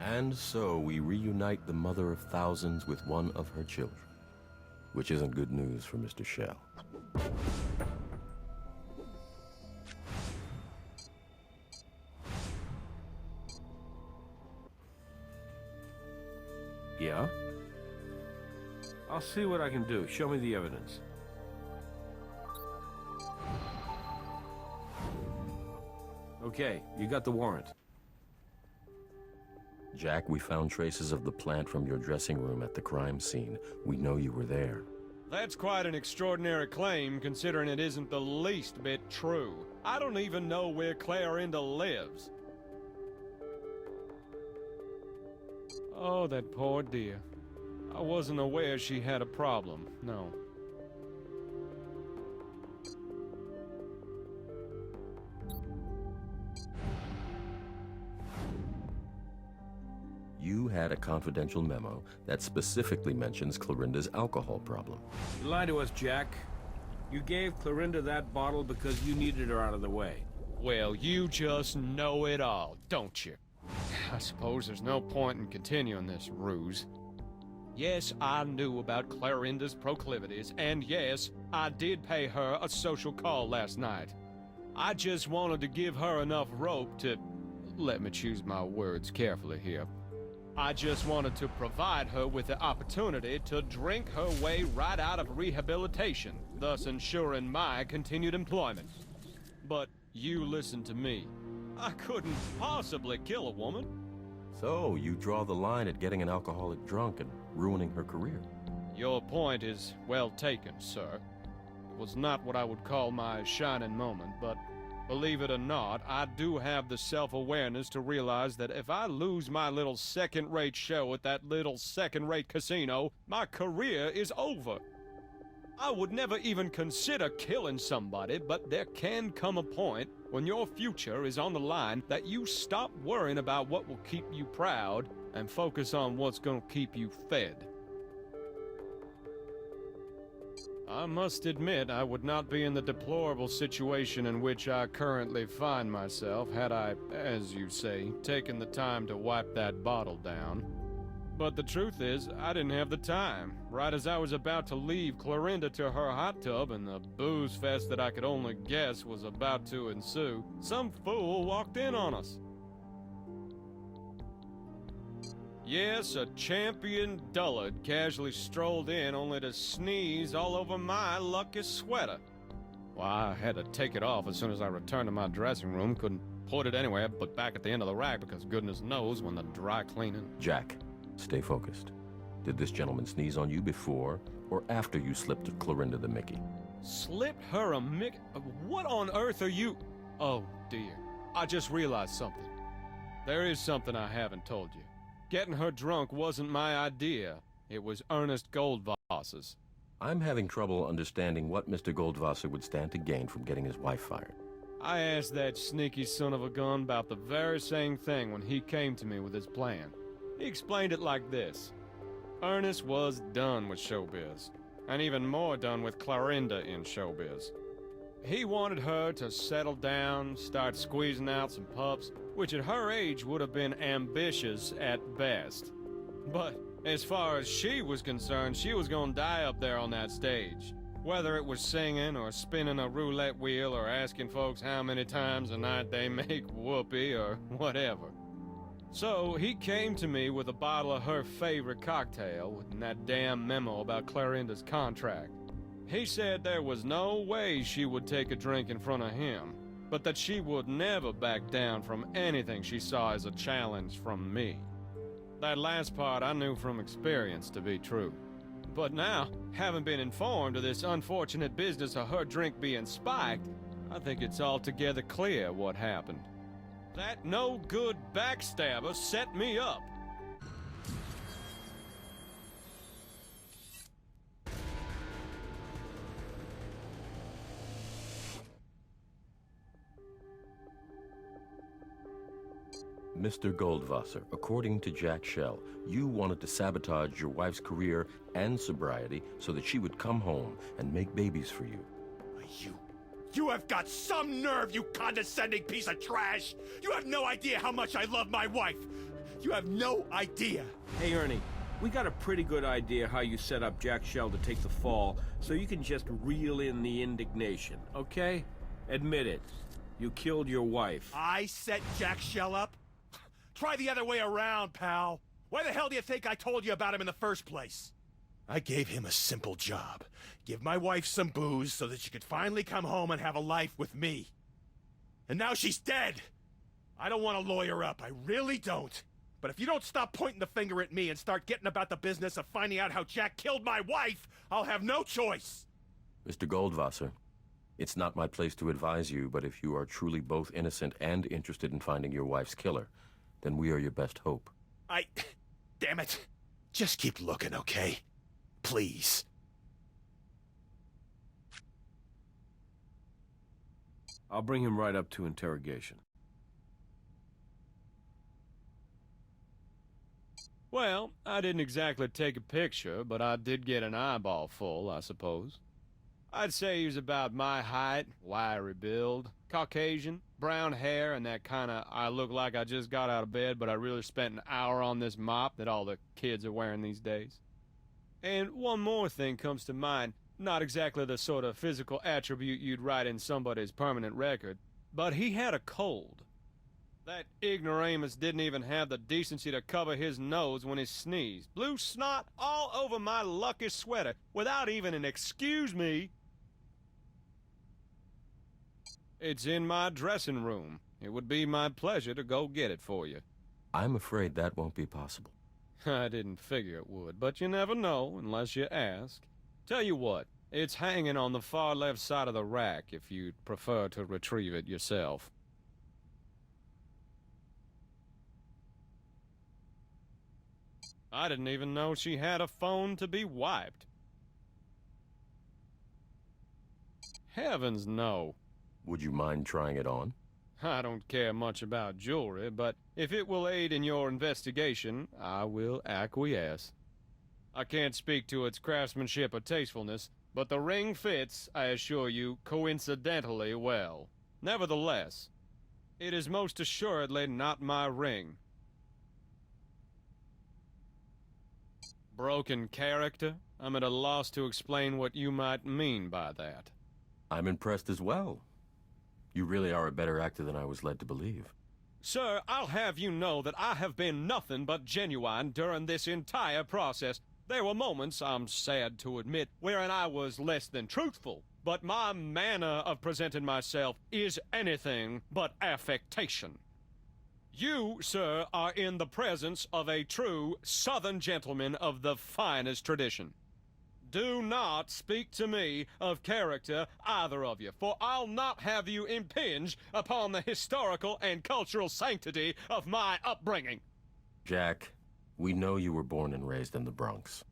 And so we reunite the mother of thousands with one of her children. Which isn't good news for Mr. Shell. Yeah? I'll see what I can do. Show me the evidence. Okay, you got the warrant. Jack, we found traces of the plant from your dressing room at the crime scene. We know you were there. That's quite an extraordinary claim, considering it isn't the least bit true. I don't even know where Clarinda lives. Oh, that poor dear. I wasn't aware she had a problem, no. You had a confidential memo that specifically mentions Clarinda's alcohol problem. You lied to us, Jack. You gave Clarinda that bottle because you needed her out of the way. Well, you just know it all, don't you? I suppose there's no point in continuing this ruse. Yes, I knew about Clarinda's proclivities, and yes, I did pay her a social call last night. I just wanted to give her enough rope to... Let me choose my words carefully here. I just wanted to provide her with the opportunity to drink her way right out of rehabilitation, thus ensuring my continued employment. But you listen to me. I couldn't possibly kill a woman. So, you draw the line at getting an alcoholic drunk and ruining her career. Your point is well taken, sir. It was not what I would call my shining moment, but believe it or not, I do have the self-awareness to realize that if I lose my little second-rate show at that little second-rate casino, my career is over. I would never even consider killing somebody, but there can come a point when your future is on the line that you stop worrying about what will keep you proud and focus on what's going to keep you fed. I must admit I would not be in the deplorable situation in which I currently find myself had I, as you say, taken the time to wipe that bottle down. But the truth is, I didn't have the time. Right as I was about to leave Clarinda to her hot tub and the booze fest that I could only guess was about to ensue, some fool walked in on us. Yes, a champion dullard casually strolled in only to sneeze all over my lucky sweater. Why, I had to take it off as soon as I returned to my dressing room. Couldn't put it anywhere but back at the end of the rack because goodness knows when the dry cleaning... Jack, stay focused. Did this gentleman sneeze on you before or after you slipped Clarinda the Mickey? Slipped her a Mickey? What on earth are you... Oh, dear. I just realized something. There is something I haven't told you. Getting her drunk wasn't my idea. It was Ernest Goldwasser's. I'm having trouble understanding what Mr. Goldwasser would stand to gain from getting his wife fired. I asked that sneaky son of a gun about the very same thing when he came to me with his plan. He explained it like this. Ernest was done with showbiz, and even more done with Clarinda in showbiz. He wanted her to settle down, start squeezing out some pups, which at her age would have been ambitious at best. But as far as she was concerned, she was gonna die up there on that stage. Whether it was singing or spinning a roulette wheel or asking folks how many times a night they make whoopee or whatever. So he came to me with a bottle of her favorite cocktail and that damn memo about Clarinda's contract. He said there was no way she would take a drink in front of him, but that she would never back down from anything she saw as a challenge from me. That last part I knew from experience to be true. But now, having been informed of this unfortunate business of her drink being spiked, I think it's altogether clear what happened. That no-good backstabber set me up. Mr. Goldwasser, according to Jack Shell, you wanted to sabotage your wife's career and sobriety so that she would come home and make babies for you. You have got some nerve, you condescending piece of trash! You have no idea how much I love my wife! You have no idea. Hey, Ernie, we got a pretty good idea how you set up Jack Shell to take the fall, so you can just reel in the indignation, okay? Admit it. You killed your wife. I set Jack Shell up? Try the other way around, pal. Why the hell do you think I told you about him in the first place? I gave him a simple job. Give my wife some booze so that she could finally come home and have a life with me. And now she's dead! I don't want to lawyer up, I really don't. But if you don't stop pointing the finger at me and start getting about the business of finding out how Jack killed my wife, I'll have no choice! Mr. Goldwasser, it's not my place to advise you, but if you are truly both innocent and interested in finding your wife's killer, then we are your best hope. Damn it. Just keep looking, okay? Please. I'll bring him right up to interrogation. Well, I didn't exactly take a picture, but I did get an eyeball full, I suppose. I'd say he was about my height, wiry build, Caucasian, brown hair, and that kinda I look like I just got out of bed, but I really spent an hour on this mop that all the kids are wearing these days. And one more thing comes to mind, not exactly the sort of physical attribute you'd write in somebody's permanent record, but he had a cold. That ignoramus didn't even have the decency to cover his nose when he sneezed. Blew snot all over my lucky sweater without even an excuse me. It's in my dressing room. It would be my pleasure to go get it for you. I'm afraid that won't be possible. I didn't figure it would, but you never know unless you ask. Tell you what, it's hanging on the far left side of the rack if you'd prefer to retrieve it yourself. I didn't even know she had a phone to be wiped. Heavens, no. Would you mind trying it on? I don't care much about jewelry, but if it will aid in your investigation, I will acquiesce. I can't speak to its craftsmanship or tastefulness, but the ring fits, I assure you, coincidentally well. Nevertheless, it is most assuredly not my ring. Broken character? I'm at a loss to explain what you might mean by that. I'm impressed as well. You really are a better actor than I was led to believe. Sir, I'll have you know that I have been nothing but genuine during this entire process. There were moments, I'm sad to admit, wherein I was less than truthful, but my manner of presenting myself is anything but affectation. You, sir, are in the presence of a true Southern gentleman of the finest tradition. Do not speak to me of character, either of you, for I'll not have you impinge upon the historical and cultural sanctity of my upbringing. Jack, we know you were born and raised in the Bronx.